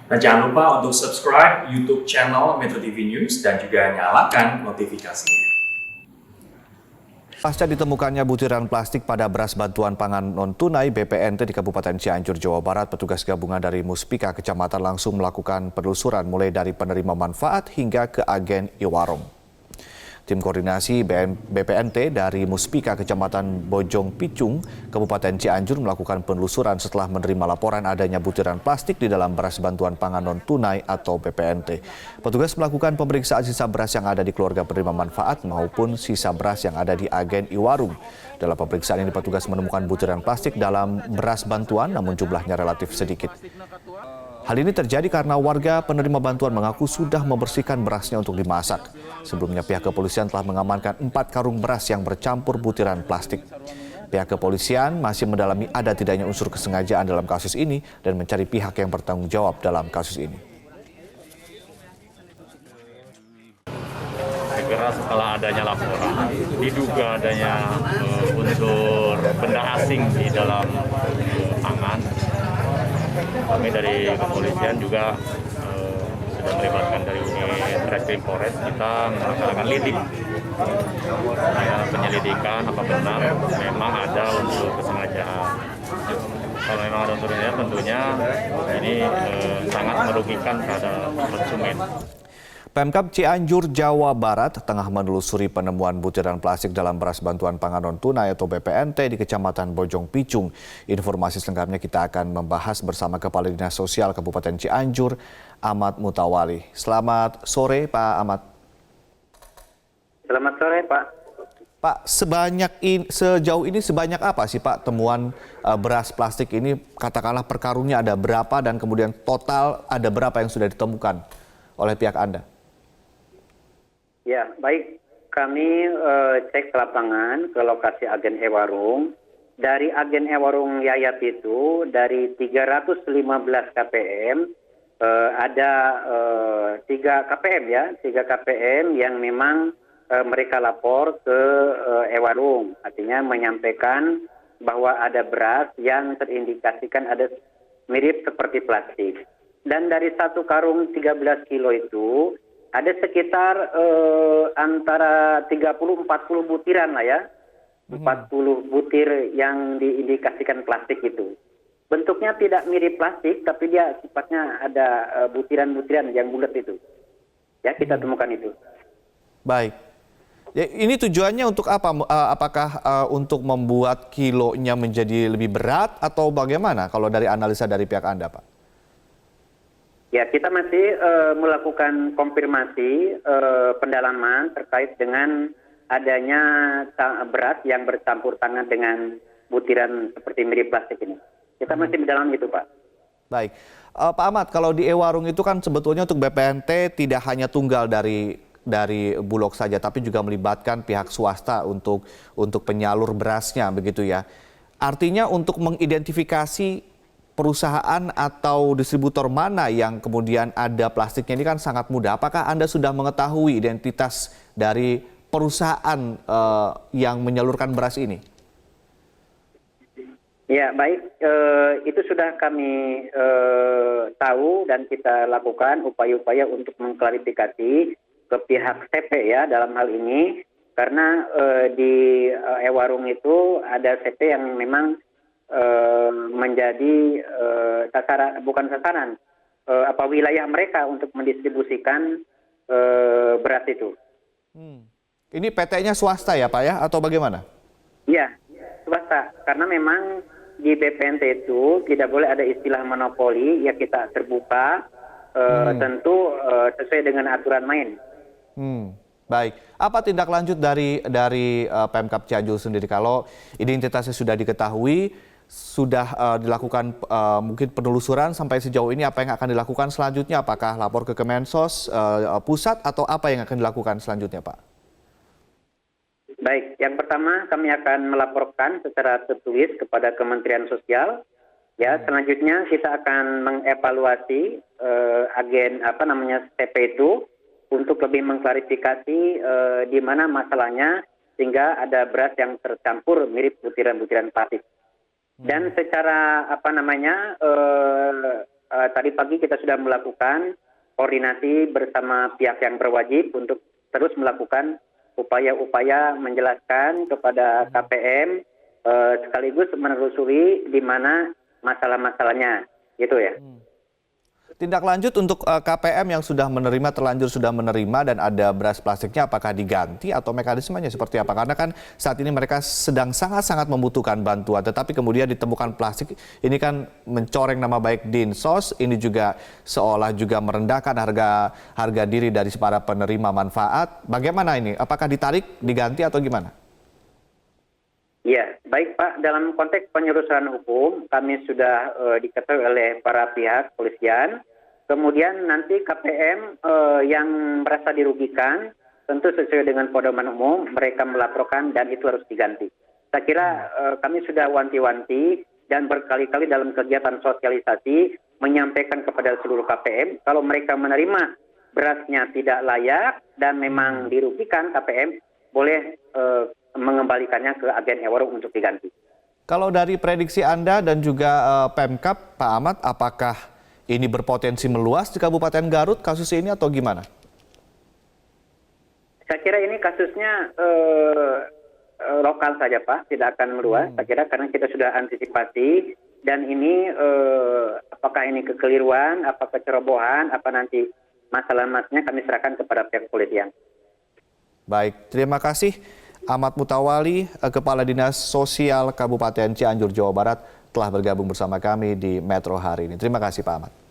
Dan jangan lupa untuk subscribe YouTube channel Metro TV News dan juga nyalakan notifikasinya. Pasca ditemukannya butiran plastik pada beras bantuan pangan non-tunai BPNT di Kabupaten Cianjur, Jawa Barat, petugas gabungan dari Muspika Kecamatan langsung melakukan penelusuran mulai dari penerima manfaat hingga ke agen Iwarong. Tim koordinasi BPNT dari Muspika Kecamatan Bojong Picung, Kabupaten Cianjur melakukan penelusuran setelah menerima laporan adanya butiran plastik di dalam beras bantuan pangan non-tunai atau BPNT. Petugas melakukan pemeriksaan sisa beras yang ada di keluarga penerima manfaat maupun sisa beras yang ada di agen Iwarung. Dalam pemeriksaan ini petugas menemukan butiran plastik dalam beras bantuan namun jumlahnya relatif sedikit. Hal ini terjadi karena warga penerima bantuan mengaku sudah membersihkan berasnya untuk dimasak. Sebelumnya pihak kepolisian telah mengamankan 4 karung beras yang bercampur butiran plastik. Pihak kepolisian masih mendalami ada tidaknya unsur kesengajaan dalam kasus ini dan mencari pihak yang bertanggung jawab dalam kasus ini. Saya kira setelah adanya laporan, diduga adanya unsur benda asing di dalam pangan, kami dari kepolisian juga sudah melibatkan dari unit Reskrim Polres, kita melaksanakan lidik penyelidikan apa benar memang ada unsur kesengajaan. Kalau memang ada unsurnya tentunya ini sangat merugikan terhadap konsumen. Pemkab Cianjur, Jawa Barat tengah menelusuri penemuan butiran plastik dalam beras bantuan pangan non-tunai atau BPNT di Kecamatan Bojong Picung. Informasi selengkapnya kita akan membahas bersama Kepala Dinas Sosial Kabupaten Cianjur, Ahmad Mutawali. Selamat sore, Pak Ahmad. Selamat sore, Pak. Pak, sejauh ini sebanyak apa sih Pak temuan beras plastik ini? Katakanlah per karungnya ada berapa dan kemudian total ada berapa yang sudah ditemukan oleh pihak Anda? Ya, baik. Kami cek ke lapangan ke lokasi agen Ewarung. Dari agen Ewarung Yayat itu, dari 315 KPM, ada 3 KPM ya, 3 KPM yang memang mereka lapor ke Ewarung. Artinya menyampaikan bahwa ada beras yang terindikasikan ada mirip seperti plastik. Dan dari 1 karung 13 kilo itu, ada sekitar antara 30-40 butiran lah ya. 40 butir yang diindikasikan plastik itu. Bentuknya tidak mirip plastik, tapi dia sifatnya ada butiran-butiran yang bulat itu. Ya, kita temukan itu. Baik. Ya, ini tujuannya untuk apa? Apakah untuk membuat kilonya menjadi lebih berat atau bagaimana kalau dari analisa dari pihak Anda, Pak? Ya, kita masih melakukan konfirmasi pendalaman terkait dengan adanya beras yang bercampur tangan dengan butiran seperti mirip plastik ini. Kita masih mendalam itu, Pak. Baik. Pak Ahmad, kalau di Ewarung itu kan sebetulnya untuk BPNT tidak hanya tunggal dari Bulog saja, tapi juga melibatkan pihak swasta untuk penyalur berasnya, begitu ya. Artinya untuk mengidentifikasi perusahaan atau distributor mana yang kemudian ada plastiknya ini kan sangat mudah. Apakah Anda sudah mengetahui identitas dari perusahaan yang menyalurkan beras ini? Ya, baik. Itu sudah kami tahu dan kita lakukan upaya-upaya untuk mengklarifikasi ke pihak CP ya dalam hal ini. Karena di Ewarung itu ada CP yang memang menjadi wilayah mereka untuk mendistribusikan beras itu. Ini PT-nya swasta ya Pak ya atau bagaimana? Iya, swasta. Karena memang di BPNT itu tidak boleh ada istilah monopoli, ya kita terbuka tentu sesuai dengan aturan main. Baik, apa tindak lanjut dari Pemkab Cianjur sendiri kalau identitasnya sudah diketahui, sudah dilakukan mungkin penelusuran sampai sejauh ini apa yang akan dilakukan selanjutnya? Apakah lapor ke Kemensos pusat atau apa yang akan dilakukan selanjutnya, Pak? Baik, yang pertama kami akan melaporkan secara tertulis kepada Kementerian Sosial. Ya, selanjutnya kita akan mengevaluasi agen CP itu untuk lebih mengklarifikasi di mana masalahnya sehingga ada beras yang tercampur mirip butiran-butiran plastik. Dan secara tadi pagi kita sudah melakukan koordinasi bersama pihak yang berwajib untuk terus melakukan upaya-upaya menjelaskan kepada KPM sekaligus menelusuri di mana masalah-masalahnya, gitu ya. Tindak lanjut untuk KPM yang terlanjur sudah menerima dan ada beras plastiknya, apakah diganti atau mekanismenya seperti apa? Karena kan saat ini mereka sedang sangat-sangat membutuhkan bantuan, tetapi kemudian ditemukan plastik ini kan mencoreng nama baik Dinsos, ini juga seolah juga merendahkan harga diri dari para penerima manfaat. Bagaimana ini? Apakah ditarik, diganti atau gimana? Ya, baik Pak. Dalam konteks penyelesaian hukum, kami sudah diketahui oleh para pihak polisian. Kemudian nanti KPM yang merasa dirugikan, tentu sesuai dengan pedoman umum, mereka melaporkan dan itu harus diganti. Saya kira kami sudah wanti-wanti dan berkali-kali dalam kegiatan sosialisasi menyampaikan kepada seluruh KPM, kalau mereka menerima berasnya tidak layak dan memang dirugikan, KPM boleh mengembalikannya ke agen Ewarung untuk diganti. Kalau dari prediksi Anda dan juga Pemkab, Pak Ahmad, apakah ini berpotensi meluas di Kabupaten Garut kasus ini atau gimana? Saya kira ini kasusnya lokal saja Pak, tidak akan meluas. Saya kira karena kita sudah antisipasi dan ini apakah ini kekeliruan, apa kecerobohan, apa nanti masalah-masalahnya kami serahkan kepada pihak kepolisian. Baik, terima kasih. Ahmad Mutawali, Kepala Dinas Sosial Kabupaten Cianjur, Jawa Barat, telah bergabung bersama kami di Metro hari ini. Terima kasih Pak Ahmad.